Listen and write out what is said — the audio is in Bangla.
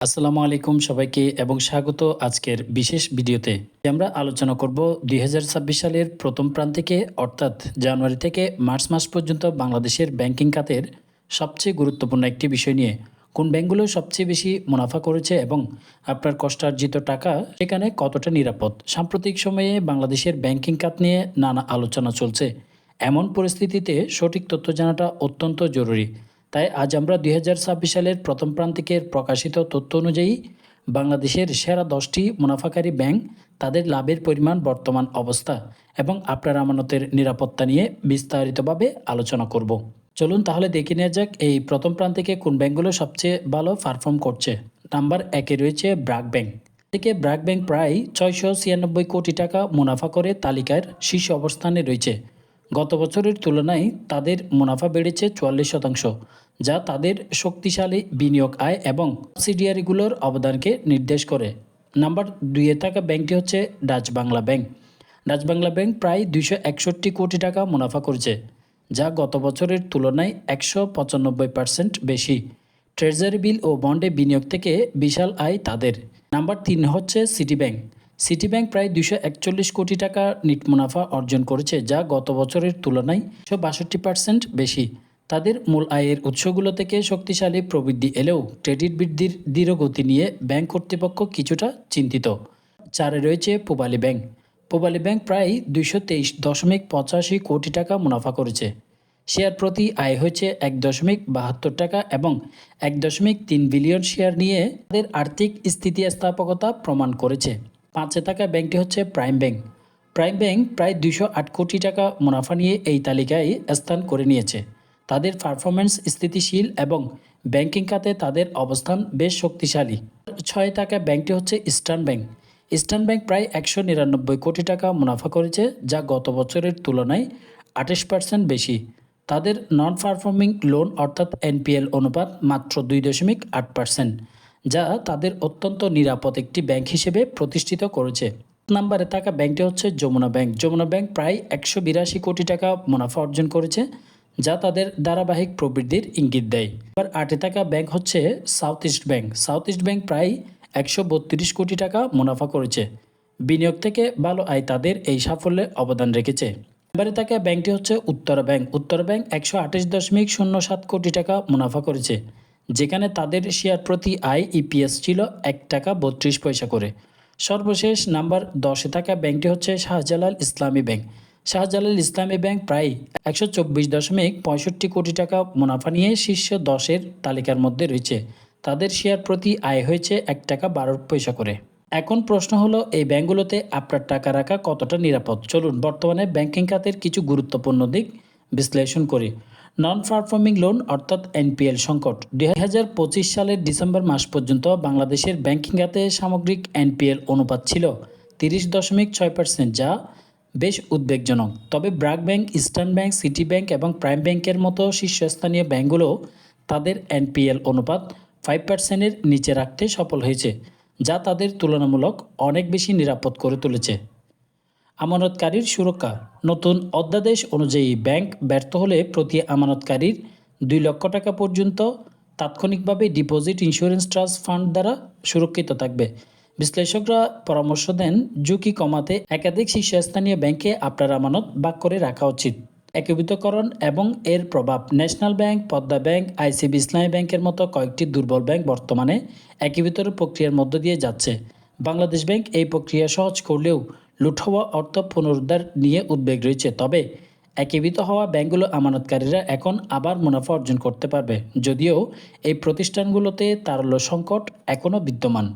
আসসালামু আলাইকুম সবাইকে এবং স্বাগত আজকের বিশেষ ভিডিওতে। আমরা আলোচনা করব 2026 সালের প্রথম প্রান্তিকে অর্থাৎ জানুয়ারি থেকে মার্চ মাস পর্যন্ত বাংলাদেশের ব্যাংকিং খাতের সবচেয়ে গুরুত্বপূর্ণ একটি বিষয় নিয়ে। কোন ব্যাংকগুলো সবচেয়ে বেশি মুনাফা করেছে এবং আপনার কষ্টার্জিত টাকা সেখানে কতটা নিরাপদ। সাম্প্রতিক সময়ে বাংলাদেশের ব্যাংকিং খাত নিয়ে নানা আলোচনা চলছে। এমন পরিস্থিতিতে সঠিক তথ্য জানাটা অত্যন্ত জরুরি। তাই আজ আমরা 2026 সালের প্রথম প্রান্তিকের প্রকাশিত তথ্য অনুযায়ী বাংলাদেশের সেরা 10টি মুনাফাকারী ব্যাংক, তাদের লাভের পরিমাণ, বর্তমান অবস্থা এবং আপনার আমানতের নিরাপত্তা নিয়ে বিস্তারিতভাবে আলোচনা করব। চলুন তাহলে দেখে নেওয়া যাক এই প্রথম প্রান্তিকে কোন ব্যাংকগুলো সবচেয়ে ভালো পারফর্ম করছে। নাম্বার 1-এ রয়েছে ব্র্যাক ব্যাংক। থেকে ব্র্যাক ব্যাংক প্রায় 696 কোটি টাকা মুনাফা করে তালিকার শীর্ষ অবস্থানে রয়েছে। গত বছরের তুলনায় তাদের মুনাফা বেড়েছে 44%, যা তাদের শক্তিশালী বিনিয়োগ আয় এবং সাবসিডিয়ারিগুলোর অবদানকে নির্দেশ করে। নাম্বার 2-এ থাকা ব্যাংকটি হচ্ছে Dutch Bangla bank. Dutch Bangla bank প্রায় 261 কোটি টাকা মুনাফা করেছে, যা গত বছরের তুলনায় 195% বেশি। ট্রেজারি বিল ও বন্ডে বিনিয়োগ থেকে বিশাল আয় তাদের। নাম্বার 3 হচ্ছে সিটি ব্যাংক। সিটি ব্যাংক প্রায় 241 কোটি টাকা নিট মুনাফা অর্জন করেছে, যা গত বছরের তুলনায় 162% বেশি। তাদের মূল আয়ের উৎসগুলো থেকে শক্তিশালী প্রবৃদ্ধি এলেও ক্রেডিট বৃদ্ধির ধীরগতি নিয়ে ব্যাংক কর্তৃপক্ষ কিছুটা চিন্তিত। 4-এ রয়েছে পূবালী ব্যাংক। পূবালী ব্যাংক প্রায় 223.85 কোটি টাকা মুনাফা করেছে। শেয়ার প্রতি আয় হয়েছে 1.72 টাকা এবং 1.3 বিলিয়ন শেয়ার নিয়ে তাদের আর্থিক স্থিতিস্থাপকতা প্রমাণ করেছে। 5-এ থাকা ব্যাংকটি হচ্ছে প্রাইম ব্যাংক। প্রাইম ব্যাংক প্রায় 208 কোটি টাকা মুনাফা নিয়ে এই তালিকায় স্থান করে নিয়েছে। তাদের পারফরম্যান্স স্থিতিশীল এবং ব্যাংকিং খাতে তাদের অবস্থান বেশ শক্তিশালী। 6-এ থাকা ব্যাংকটি হচ্ছে ইস্টার্ন ব্যাংক। ইস্টার্ন ব্যাংক প্রায় 199 কোটি টাকা মুনাফা করেছে, যা গত বছরের তুলনায় 28% বেশি। তাদের নন পারফর্মিং লোন অর্থাৎ এনপিএল অনুপাত মাত্র 2.8%, যা তাদের অত্যন্ত নিরাপদ একটি ব্যাংক হিসেবে প্রতিষ্ঠিত করেছে। নাম্বারে থাকা ব্যাংকটি হচ্ছে যমুনা ব্যাংক। যমুনা ব্যাংক প্রায় 182 কোটি টাকা মুনাফা অর্জন করেছে, যা তাদের ধারাবাহিক প্রবৃদ্ধির ইঙ্গিত দেয়। এবার 8-এ থাকা ব্যাংক হচ্ছে south east bank. South east bank প্রায় 132 কোটি টাকা মুনাফা করেছে। বিনিয়োগ থেকে ভালো আয় তাদের এই সাফল্যে অবদান রেখেছে। এবারে থাকা ব্যাংকটি হচ্ছে উত্তরা ব্যাংক। উত্তরা ব্যাংক 128.07 কোটি টাকা মুনাফা করেছে, যেখানে তাদের শেয়ার প্রতি আয় ইপিএস ছিল 1 টাকা 32 পয়সা করে। সর্বশেষ নাম্বার 10-এ থাকা ব্যাংকটি হচ্ছে শাহজালাল ইসলামী ব্যাংক। শাহজালাল ইসলামী ব্যাংক প্রায় 124.65 কোটি টাকা মুনাফা নিয়ে শীর্ষ 10-এর তালিকার মধ্যে রয়েছে। তাদের শেয়ার প্রতি আয় হয়েছে 1 টাকা 12 পয়সা করে। এখন প্রশ্ন হলো, এই ব্যাংকগুলোতে আপনার টাকা রাখা কতটা নিরাপদ? চলুন বর্তমানে ব্যাংকিং খাতের কিছু গুরুত্বপূর্ণ দিক বিশ্লেষণ করি। নন পারফর্মিং লোন অর্থাৎ এনপিএল সংকট। 2025 সালের ডিসেম্বর মাস পর্যন্ত বাংলাদেশের ব্যাংকিং খাতে সামগ্রিক এনপিএল অনুপাত ছিল 30.6%, যা বেশ উদ্বেগজনক। তবে BRAC bank, eastern bank, city bank এবং প্রাইম ব্যাংকের মতো শীর্ষস্থানীয় ব্যাংকগুলো তাদের এনপিএল অনুপাত 5%-এর নিচে রাখতে সফল হয়েছে, যা তাদের তুলনামূলক অনেক বেশি নিরাপদ করে তুলেছে। আমানতকারীর সুরক্ষা। নতুন অধ্যাদেশ অনুযায়ী ব্যাংক ব্যর্থ হলে প্রতি আমানতকারীর 2 লক্ষ টাকা পর্যন্ত তাৎক্ষণিকভাবে ডিপোজিট ইন্স্যুরেন্স ট্রাস্ট ফান্ড দ্বারা সুরক্ষিত থাকবে। বিশ্লেষকরা পরামর্শ দেন, ঝুঁকি কমাতে একাধিক শীর্ষস্থানীয় ব্যাংকে আপনার আমানত ভাগ করে রাখা উচিত। একীভূতকরণ এবং এর প্রভাব। National bank, Padma bank, ICB ইসলামী ব্যাংকের মতো কয়েকটি দুর্বল ব্যাংক বর্তমানে একীভূতর প্রক্রিয়ার মধ্য দিয়ে যাচ্ছে। বাংলাদেশ ব্যাংক এই প্রক্রিয়া সহজ করলেও লুট হওয়া অর্থ পুনরুদ্ধার নিয়ে উদ্বেগ রয়েছে। তবে একীভূত হওয়া ব্যাংকগুলো আমানতকারীরা এখন আবার মুনাফা অর্জন করতে পারবে, যদিও এই প্রতিষ্ঠানগুলোতে তারল্য সংকট এখনও বিদ্যমান।